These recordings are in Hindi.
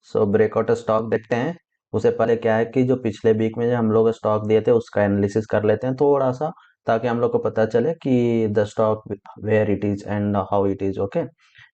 सो ब्रेकआउट स्टॉक देखते हैं। उससे पहले क्या है कि जो पिछले वीक में जो हम लोग स्टॉक दिए थे उसका एनालिसिस कर लेते हैं थोड़ा सा, ताकि हम लोग को पता चले कि the stock where it is and how it is. Okay.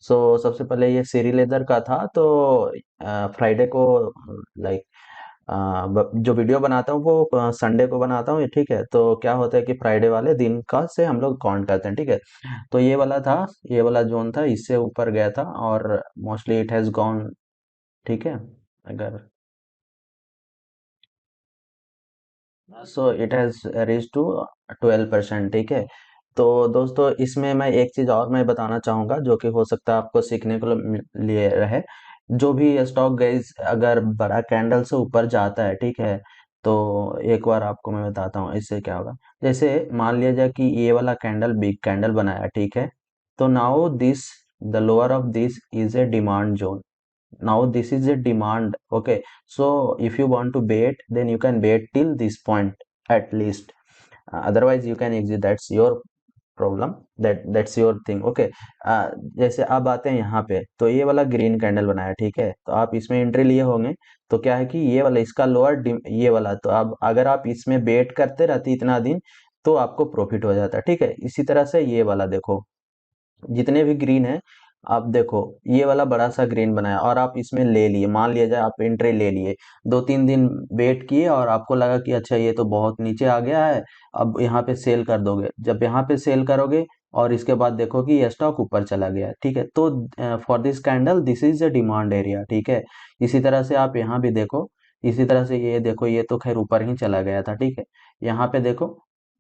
So सबसे पहले ये सीरी लेदर का था, तो फ्राइडे को, लाइक, जो वीडियो बनाता हूँ वो संडे को बनाता हूँ, ठीक है। तो क्या होता है कि फ्राइडे वाले दिन का से हम लोग काउंट करते हैं, ठीक है। तो ये वाला था, ये वाला जोन था, इससे ऊपर गया था और मोस्टली इट हैज गॉन, ठीक है। अगर so it has reach to 12%, ठीक है। तो दोस्तों इसमें मैं एक चीज और मैं बताना चाहूंगा जो कि हो सकता है आपको सीखने को लिए रहे। जो भी स्टॉक गाइस अगर बड़ा कैंडल से ऊपर जाता है, ठीक है, तो एक बार आपको मैं बताता हूँ इससे क्या होगा। जैसे मान लिया जाए कि ये वाला कैंडल बिग कैंडल बनाया, ठीक है। तो now this, the lower of this is a demand zone. Now this is a demand. Okay, so if you want to bait, then you can bait till this point at least. Otherwise you can exit. That's your problem, that's your thing. Okay. जैसे अब आते हैं यहाँ पे, तो ये वाला ग्रीन कैंडल बनाया, ठीक है। तो आप इसमें एंट्री लिए होंगे। तो क्या है कि ये वाला इसका लोअर, ये वाला, तो अब अगर आप इसमें बेट करते रहते इतना दिन, तो आपको प्रॉफिट हो जाता, ठीक है। इसी तरह से ये वाला देखो, जितने भी ग्रीन है, आप देखो ये वाला बड़ा सा ग्रीन बनाया और आप इसमें ले लिए, मान लिया जाए आप एंट्री ले लिए, 2-3 दिन वेट किए और आपको लगा कि अच्छा ये तो बहुत नीचे आ गया है, अब यहाँ पे सेल कर दोगे। जब यहाँ पे सेल करोगे और इसके बाद देखो कि ये स्टॉक ऊपर चला गया, ठीक है, तो for this candle this is a demand area, ठीक है। इसी तरह से आप यहाँ भी देखो, इसी तरह से ये देखो, ये तो खैर ऊपर ही चला गया था, ठीक है। यहाँ पे देखो,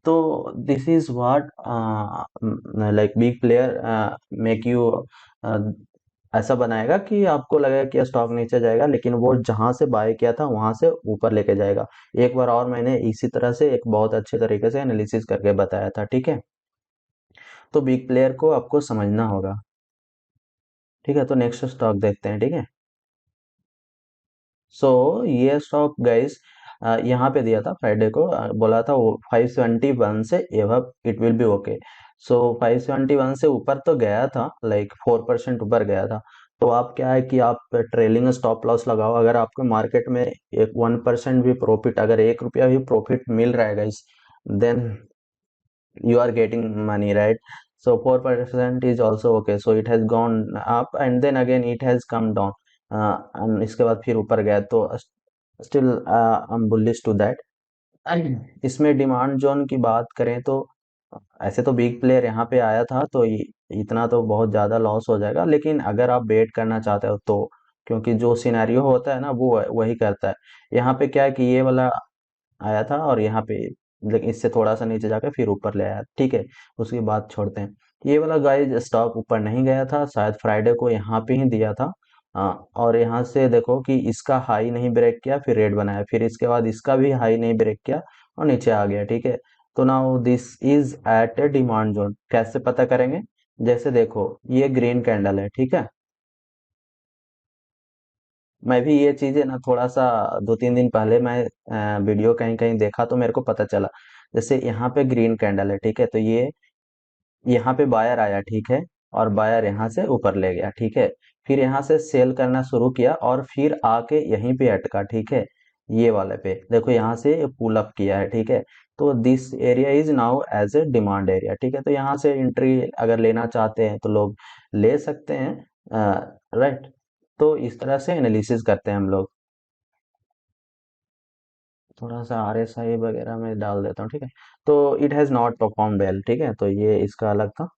तो this is what, like big player make you, ऐसा बनाएगा कि आपको लगेगा कि स्टॉक नीचे जाएगा, लेकिन वो जहां से बाय किया था वहां से ऊपर लेके जाएगा। एक बार और मैंने इसी तरह से एक बहुत अच्छे तरीके से एनालिसिस करके बताया था, ठीक है। तो बिग प्लेयर को आपको समझना होगा, ठीक है। तो नेक्स्ट स्टॉक देखते हैं, ठीक है। सो ये स्टॉक गाइस यहाँ पे दिया था फ्राइडे को, बोला था वो 571 से above it will be okay. So 571 से ऊपर तो गया था, लाइक 4% ऊपर गया था। तो आप क्या है कि आप ट्रेलिंग स्टॉप लॉस लगाओ। अगर आपको मार्केट में एक 1% भी प्रॉफिट, अगर 1 रुपया भी प्रॉफिट मिल रहा है guys, then you are getting money, right? So 4% is also okay. So it has gone up and then again it has come down, and इसके बाद फिर ऊपर गया, तो still I'm bullish to that. इसमें डिमांड जोन की बात करें तो ऐसे तो बिग प्लेयर यहाँ पे आया था, तो इतना तो बहुत ज़्यादा लॉस हो जाएगा, लेकिन अगर आप बेट करना चाहते हो तो, क्योंकि जो सिनेरियो होता है ना वो वही करता है। यहाँ पे क्या है कि ये वाला आया था और यहाँ पे, लेकिन इससे थोड़ा सा नीचे जाकर फिर ऊपर ले आया, ठीक है। उसकी बात छोड़ते हैं। ये वाला गाइस स्टॉक ऊपर नहीं गया था, शायद फ्राइडे को यहाँ पे ही दिया था। और यहाँ से देखो कि इसका हाई नहीं ब्रेक किया, फिर रेड बनाया, फिर इसके बाद इसका भी हाई नहीं ब्रेक किया और नीचे आ गया, ठीक है। तो now this is at a demand zone. कैसे पता करेंगे? जैसे देखो ये ग्रीन कैंडल है, ठीक है। मैं भी ये चीजें ना थोड़ा सा 2-3 दिन पहले मैं वीडियो कहीं कहीं देखा तो मेरे को पता चला। जैसे यहाँ पे ग्रीन कैंडल है, ठीक है, तो ये यहाँ पे बायर आया, ठीक है, और बायर यहाँ से ऊपर ले गया, ठीक है। फिर यहाँ से सेल करना शुरू किया और फिर आके यहीं पे अटका, ठीक है। ये वाले पे देखो, यहाँ से पुल अप किया है, ठीक है। तो this area is now as a demand area, ठीक है। तो यहाँ से एंट्री अगर लेना चाहते हैं तो लोग ले सकते हैं, राइट। तो इस तरह से एनालिसिस करते हैं हम लोग। थोड़ा सा RSI वगैरह में डाल देता हूँ, ठीक है। तो it has not perform well, ठीक है, तो ये इसका अलग था।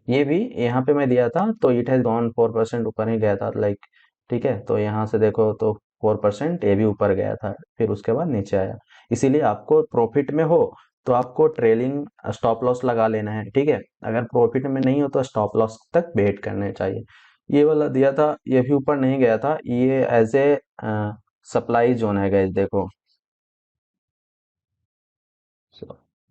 ये भी यहाँ पे मैं दिया था, तो इट हैज गॉन 4% ऊपर ही गया था, लाइक, ठीक है। तो यहाँ से देखो तो 4% ये भी ऊपर गया था, फिर उसके बाद नीचे आया। इसीलिए आपको प्रॉफिट में हो तो आपको ट्रेलिंग स्टॉप लॉस लगा लेना है, ठीक है। अगर प्रॉफिट में नहीं हो तो स्टॉप लॉस तक वेट करने चाहिए। ये वाला दिया था, ये भी ऊपर नहीं गया था, ये एज ए सप्लाई जोन है गाइस, देखो।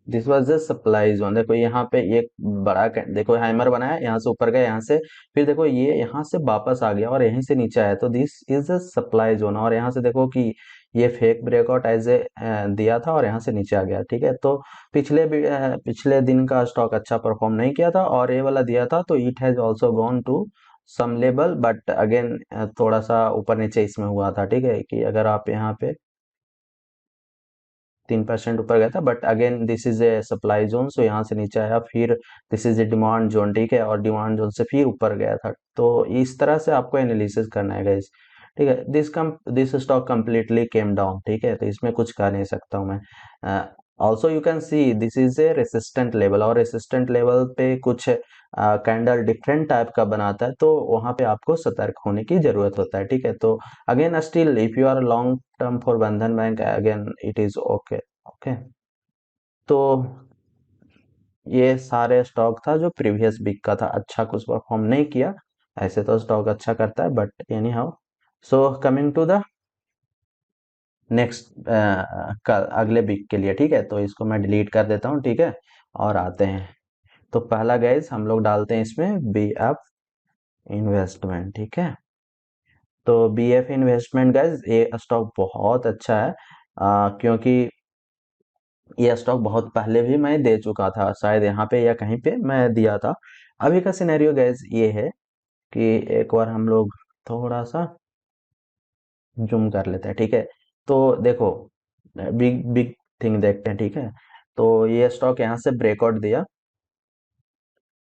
This was the supply zone. देखो यहाँ पे एक बड़ा देखो हैमर बनाया, यहाँ से ऊपर गया, यहाँ से फिर देखो ये यहाँ से वापस आ गया और यहीं से नीचे आया, तो this is the supply zone. और यहाँ से देखो कि ये फेक ब्रेकआउट एज ए दिया था और यहाँ से नीचे आ गया, ठीक है। तो पिछले दिन का स्टॉक अच्छा परफॉर्म नहीं किया था और ये वाला दिया था, तो it has also gone to some level, but again थोड़ा सा ऊपर नीचे इसमें हुआ था, ठीक है, कि अगर आप यहाँ पे 3% ऊपर गया था, but again this is a supply zone, so यहाँ से नीचे आया, फिर this is a demand zone, ठीक है, और डिमांड जोन से फिर ऊपर गया था। तो इस तरह से आपको एनालिसिस करना है गाइस, ठीक है। This stock completely came down, ठीक है, तो इसमें कुछ कर नहीं सकता हूँ मैं। Also you can see this is A resistant level, और रेसिस्टेंट लेवल पे कुछ कैंडल डिफरेंट टाइप का बनाता है, तो वहां पे आपको सतर्क होने की जरूरत होता है, ठीक है। तो again still if you are long term for Bandhan bank, again it is okay. Okay, तो ये सारे स्टॉक था जो प्रीवियस वीक का था, अच्छा कुछ परफॉर्म नहीं किया, ऐसे तो स्टॉक अच्छा करता है, but anyhow. So coming to the next, कल अगले वीक के लिए, ठीक है, तो इसको मैं डिलीट कर देता हूँ, ठीक है, और आते हैं। तो पहला गाइज हम लोग डालते हैं इसमें बी एफ इन्वेस्टमेंट, ठीक है। तो बी एफ इन्वेस्टमेंट गाइज ये स्टॉक बहुत अच्छा है, क्योंकि ये स्टॉक बहुत पहले भी मैं दे चुका था, शायद यहाँ पे या कहीं पे मैं दिया था। अभी का सिनेरियो गैस ये है कि एक बार हम लोग थोड़ा सा जूम कर लेते हैं, ठीक है। तो देखो, बिग बिग थिंग देखते हैं, ठीक है। तो ये स्टॉक यहाँ से ब्रेकआउट दिया,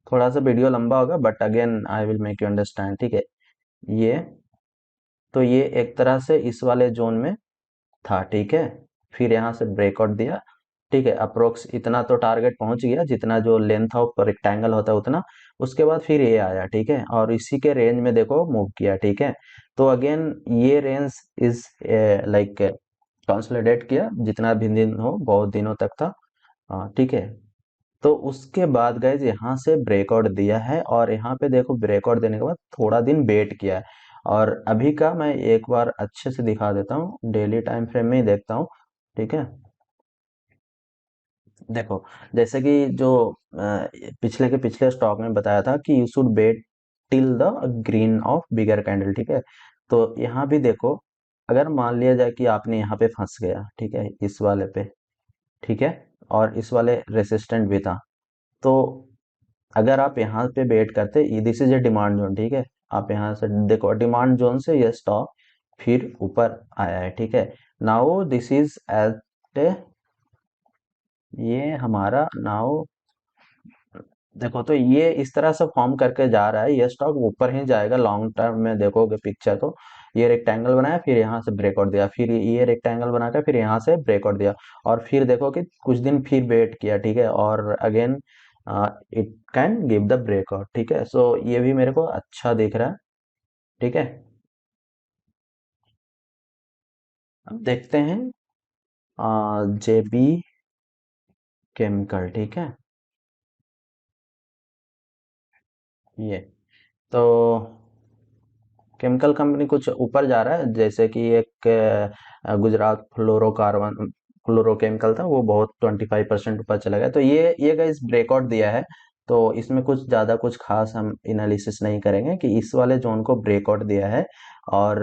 थोड़ा सा वीडियो लंबा होगा, but again I will make you understand, ठीक है। ये तो ये एक तरह से इस वाले जोन में था, ठीक है, फिर यहाँ से ब्रेकआउट दिया, ठीक है, अप्रोक्स इतना तो टारगेट पहुंच गया, जितना जो लेंथ ऑफ रेक्टेंगल होता है उतना। उसके बाद फिर ये आया, ठीक है, और इसी के रेंज में देखो मूव किया, ठीक है। तो अगेन ये रेंज इज लाइक कंसोलिडेट किया, जितना भी दिन हो, बहुत दिनों तक था, हाँ, ठीक है। तो उसके बाद गाइज यहाँ से ब्रेकआउट दिया है, और यहाँ पे देखो ब्रेकआउट देने के बाद थोड़ा दिन वेट किया है, और अभी का मैं एक बार अच्छे से दिखा देता हूँ, डेली टाइम फ्रेम में ही देखता हूँ, ठीक है। देखो, जैसे कि जो पिछले के पिछले स्टॉक में बताया था कि you should wait till the green of bigger candle, ठीक है। तो यहाँ भी देखो, अगर मान लिया जाए कि आपने यहाँ पे फंस गया, ठीक है, इस वाले पे, ठीक है, और इस वाले रेसिस्टेंट भी था, तो अगर आप यहाँ पे वेट करते, this is a demand zone, ठीक है, आप यहाँ से देखो डिमांड जोन से ये स्टॉक फिर ऊपर आया है, ठीक है। नाउ दिस इज एट ए, ये हमारा नाउ देखो, तो ये इस तरह से फॉर्म करके जा रहा है, ये स्टॉक ऊपर ही जाएगा लॉन्ग टर्म में, देखोगे पिक्चर तो ये रेक्टेंगल बनाया, फिर यहाँ से ब्रेकआउट दिया, फिर ये रेक्टेंगल बनाकर फिर यहाँ से ब्रेकआउट दिया, और फिर देखो कि कुछ दिन फिर वेट किया, ठीक है, और again it can give the breakout, ठीक है। सो ये भी मेरे को अच्छा दिख रहा है, ठीक है। अब देखते हैं जेबी केमिकल, ठीक है, ये तो केमिकल कंपनी कुछ ऊपर जा रहा है, जैसे कि एक गुजरात फ्लोरोकार्बन फ्लोरोकेमिकल था, वो बहुत 25% ऊपर चला गया, तो ये गाइस ब्रेकआउट दिया है। तो इसमें कुछ ज़्यादा कुछ खास हम एनालिसिस नहीं करेंगे, कि इस वाले जोन को ब्रेकआउट दिया है, और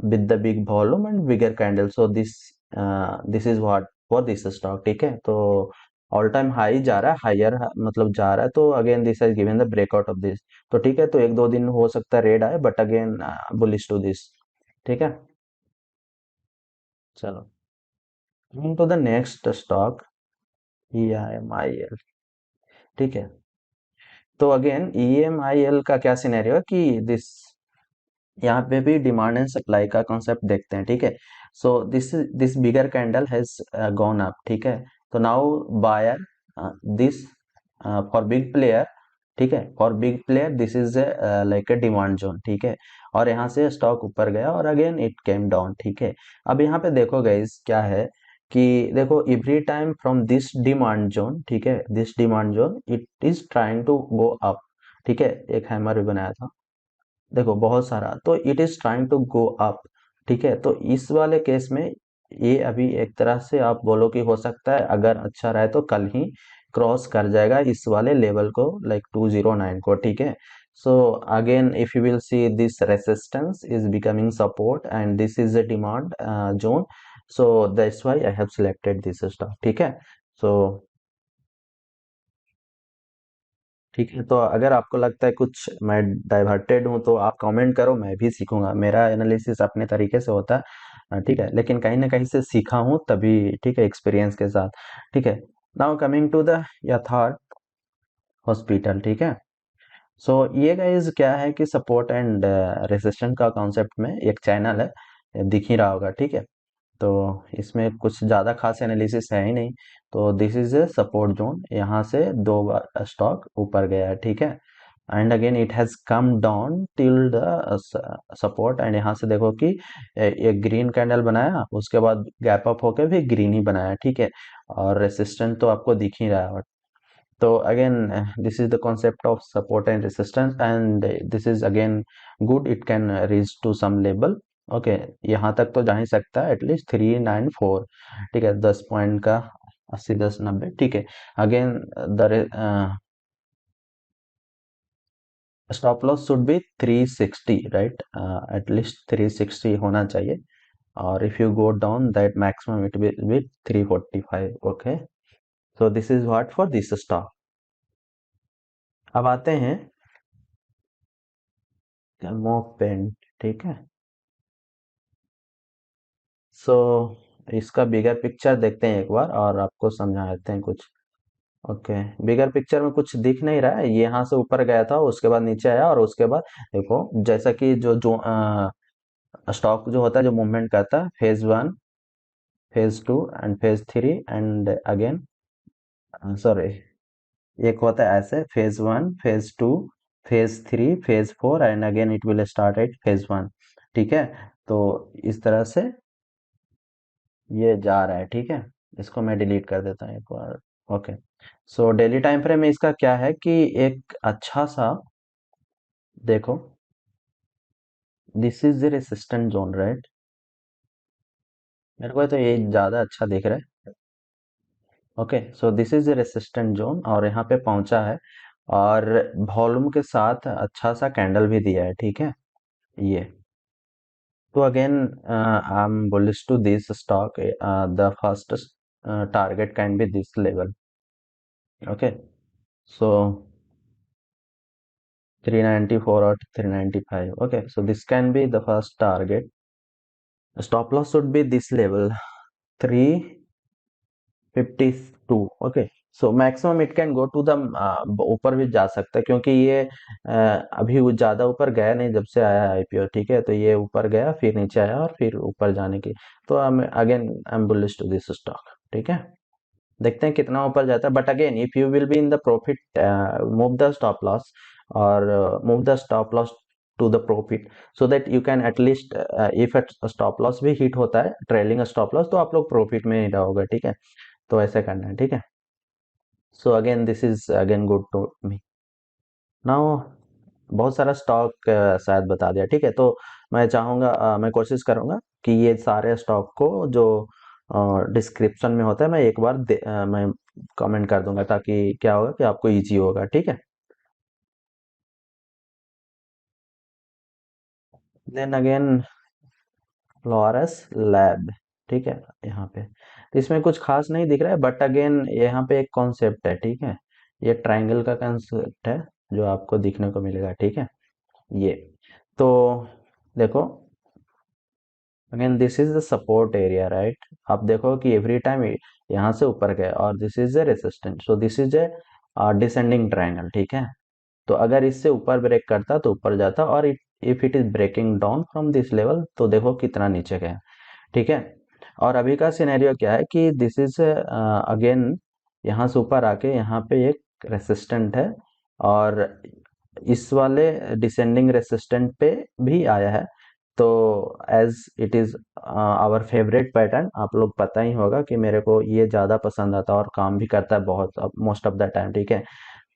with the big volume and bigger candle, so this is what for this stock, ठीक है। तो ऑल टाइम हाई जा रहा है, हायर मतलब जा रहा है, तो again this has given the breakout of this, तो ठीक है, तो एक दो दिन हो सकता है रेड आए, but again bullish to this, ठीक है। चलो, coming to the next stock, EMIL, ठीक है। तो अगेन EMIL का क्या सिनेरियो है कि दिस, यहाँ पे भी डिमांड एंड सप्लाई का कॉन्सेप्ट देखते हैं, ठीक है। So this bigger candle has gone up, ठीक है। तो now buyer this for big player, ठीक है, for big player this is like a demand zone, ठीक है, और यहाँ से स्टॉक ऊपर गया, और अगेन इट केम डाउन, ठीक है। अब यहाँ पे देखो गाइस क्या है कि देखो every time from this demand zone, ठीक है, this demand zone it is trying to go up, ठीक है, एक हैमर भी बनाया था, देखो बहुत सारा, तो it is trying to go up, ठीक है। तो इस वाले केस में ये अभी एक तरह से आप बोलो कि हो सकता है अगर अच्छा रहे तो कल ही क्रॉस कर जाएगा इस वाले लेवल को, लाइक 209 को, ठीक है। So again if you will see this resistance is becoming support and this is a demand zone, so that's why I have selected this stock, ठीक है। सो ठीक है, तो अगर आपको लगता है कुछ मैं डाइवर्टेड हूँ तो आप कमेंट करो, मैं भी सीखूंगा। मेरा एनालिसिस अपने तरीके से होता है, ठीक है, लेकिन कहीं ना कहीं से सीखा हूँ तभी, ठीक है, एक्सपीरियंस के साथ। ठीक है, नाउ कमिंग टू द यथार्थ हॉस्पिटल। ठीक है, सो ये गाइस क्या है कि सपोर्ट एंड रेसिस्टेंट का कॉन्सेप्ट में एक चैनल है, दिख ही रहा होगा। ठीक है, तो इसमें कुछ ज़्यादा खास एनालिसिस है ही नहीं। तो this is a support zone, यहाँ से दो बार स्टॉक ऊपर गया है। ठीक है, and again it has come down till the support, and यहाँ से देखो कि एक ग्रीन कैंडल बनाया, उसके बाद गैप अप होकर भी ग्रीन ही बनाया। ठीक है, और रेसिस्टेंट तो आपको दिख ही रहा है। So again, this is the concept of support and resistance, and this is again good. It can reach to some level. Okay, यहाँ तक तो जा ही सकता है एटलीस्ट 394। ठीक है, 10 पॉइंट का, 80 10 90। ठीक है, again the stop loss should be 360, right, at least 360 होना चाहिए। और if you go down that maximum it will B 345। Okay, so this is what for this stock. अब आते हैं मोपेंट। ठीक है, सो इसका बिगर पिक्चर देखते हैं एक बार और आपको समझा देते हैं कुछ। ओके, बिगर पिक्चर में कुछ दिख नहीं रहा है, ये यहाँ से ऊपर गया था, उसके बाद नीचे आया, और उसके बाद देखो जैसा कि जो जो स्टॉक जो होता है, जो मूवमेंट करता है, phase one, phase two and phase three, and again sorry, एक होता है ऐसे, phase one, phase two, phase three, phase four, and again it will start at phase one. ठीक है, तो इस तरह से ये जा रहा है। ठीक है, इसको मैं डिलीट कर देता हूँ एक बार। Okay, so daily time frame में इसका क्या है कि एक अच्छा सा, देखो, this is the resistant zone, right. मेरे को तो ये ज्यादा अच्छा दिख रहा है। Okay, so this is the resistant zone, और यहाँ पे पहुंचा है, और वॉल्यूम के साथ अच्छा सा कैंडल भी दिया है। ठीक है, ये तो again I am bullish to this stock, the first target can be this level. Okay, so 394 or 395. Okay, so this can be the first target. Stop loss should be this level, 352. Okay, so maximum it can go to the ऊपर भी जा सकता है, क्योंकि ये अभी वो ज्यादा ऊपर गया नहीं जब से आया आईपीओ। ठीक है, तो ये ऊपर गया, फिर नीचे आया, और फिर ऊपर जाने की, तो again I am bullish to this stock. ठीक है, देखते हैं कितना ऊपर जाता है, but again if you will be in the profit, move the stop loss, और move the stop loss to the profit, so that you can at least, if stop loss भी हिट होता है, ट्रेलिंग स्टॉप लॉस, तो आप लोग प्रॉफिट में ही रहोगे। ठीक है, तो ऐसे करना है। ठीक है, so again this is again good to me. Now बहुत सारा स्टॉक शायद बता दिया। ठीक है, तो मैं चाहूंगा, मैं कोशिश करूंगा कि ये सारे स्टॉक को जो डिस्क्रिप्शन में होता है, मैं एक बार मैं कमेंट कर दूंगा, ताकि क्या होगा कि आपको इजी होगा। ठीक है, देन अगेन फ्लोरस लैब। ठीक है, यहाँ पे तो इसमें कुछ खास नहीं दिख रहा है, बट अगेन यहाँ पे एक कॉन्सेप्ट है। ठीक है, ये ट्रायंगल का कॉन्सेप्ट है जो आपको दिखने को मिलेगा। ठीक है, ये तो देखो, again this is the support area, right. आप देखो कि एवरी टाइम यहाँ से ऊपर गए, और this is the resistant, so this is A descending triangle. ठीक है, तो अगर इससे ऊपर ब्रेक करता तो ऊपर जाता, और if it is breaking down from this level, तो देखो कितना नीचे गया। ठीक है, और अभी का सिनेरियो क्या है कि दिस इज अगेन यहाँ से ऊपर आके यहाँ पे एक रेसिस्टेंट है, और इस वाले डिसेंडिंग रेसिस्टेंट पे भी आया है। तो as it is our favourite pattern, आप लोग पता ही होगा कि मेरे को ये ज़्यादा पसंद आता है और काम भी करता है बहुत, मोस्ट ऑफ द टाइम। ठीक है,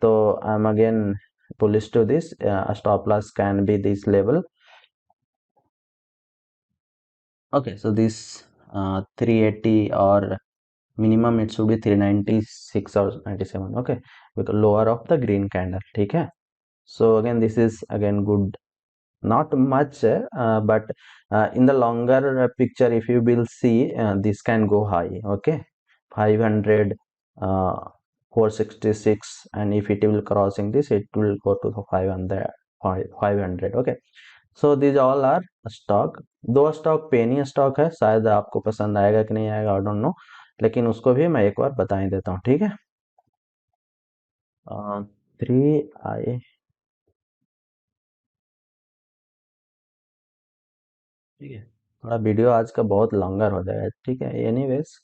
तो I am again bullish to this, stop loss can be this level. Okay, so this 380, or minimum it should be 396 or 97। okay, with the lower of the green candle। ठीक है, so again this is again good, not much, but in the longer picture if you will see, this can go high। okay, 500, 466, and if it will crossing this, it will go to the 500, 500. Okay, so these all are stock. दो स्टॉक पेनी स्टॉक है, शायद आपको पसंद आएगा कि नहीं आएगा, आई डोंट नो, लेकिन उसको भी मैं एक बार बता ही देता हूँ, ठीक है। 3 आई, ठीक है, थोड़ा वीडियो आज का बहुत लॉन्गर हो जाएगा, ठीक है, anyways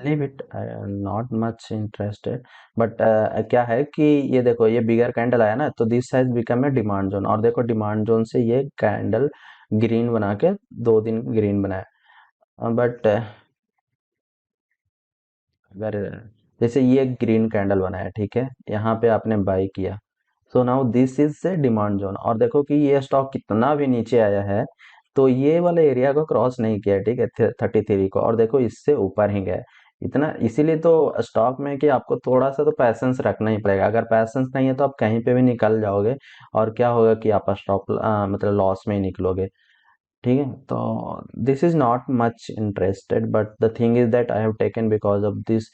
leave it, I am not much interested, but क्या है कि ये देखो, ये बिगर कैंडल आया ना, तो this has become a demand zone, और देखो डिमांड जोन से ये कैंडल ग्रीन बना के 2 दिन ग्रीन बनाया, बट अगर जैसे ये ग्रीन कैंडल बनाया, ठीक है, यहाँ पे आपने बाई किया, सो नाउ दिस इज से डिमांड जोन, और देखो कि ये स्टॉक कितना भी नीचे आया है, तो ये वाले एरिया को क्रॉस नहीं किया, ठीक है, 33 को, और देखो इससे ऊपर ही गया इतना, इसीलिए तो स्टॉक में कि आपको थोड़ा सा तो पैसेंस रखना ही पड़ेगा, अगर पैसेंस नहीं है तो आप कहीं पे भी निकल जाओगे, और क्या होगा कि आप स्टॉप मतलब लॉस में ही निकलोगे, ठीक है। तो this is not much interested, but the thing is that I have taken because of this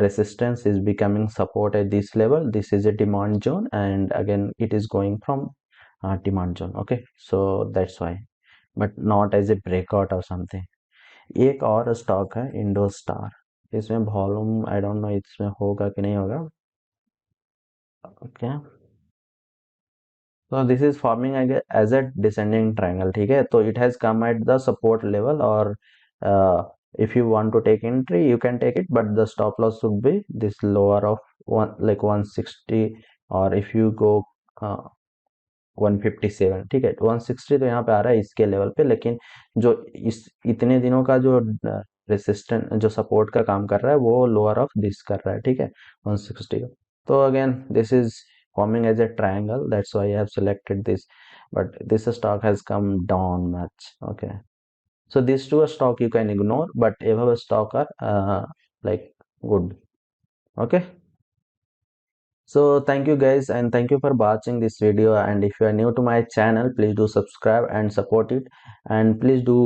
resistance is becoming support at this level, this is a demand zone, and again it is going from demand zone, okay, so that's why, but not as a breakout or something। एक और स्टॉक है इंडो स्टार, इसमें वॉल्यूम आई डोंट नो इसमें होगा कि नहीं होगा, okay, so this is forming as a descending triangle, ठीक है, तो it has come at the support level, or if you want to take entry you can take it, but the stop loss should be this lower of one, like 160, or if you go uh, 157, ठीक है, 160 तो यहाँ पे आ रहा है इसके लेवल पे, लेकिन जो इस इतने दिनों का जो रेसिस्टेंट जो सपोर्ट का काम कर रहा है वो लोअर ऑफ दिस कर रहा है, ठीक है, 160 का, तो again this is forming as a triangle, that's why I have selected this, but this stock has come down much, okay, so these two stock you can ignore, but above stock are like good, okay, so thank you guys, and thank you for watching this video, and if you are new to my channel, please do subscribe and support it, and please do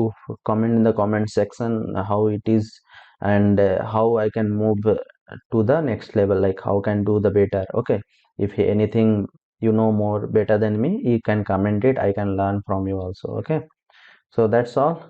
comment in the comment section how it is, and how I can move to the next level, like how can do the better, okay, if anything you know more better than me, you can comment it, I can learn from you also, okay, so that's all.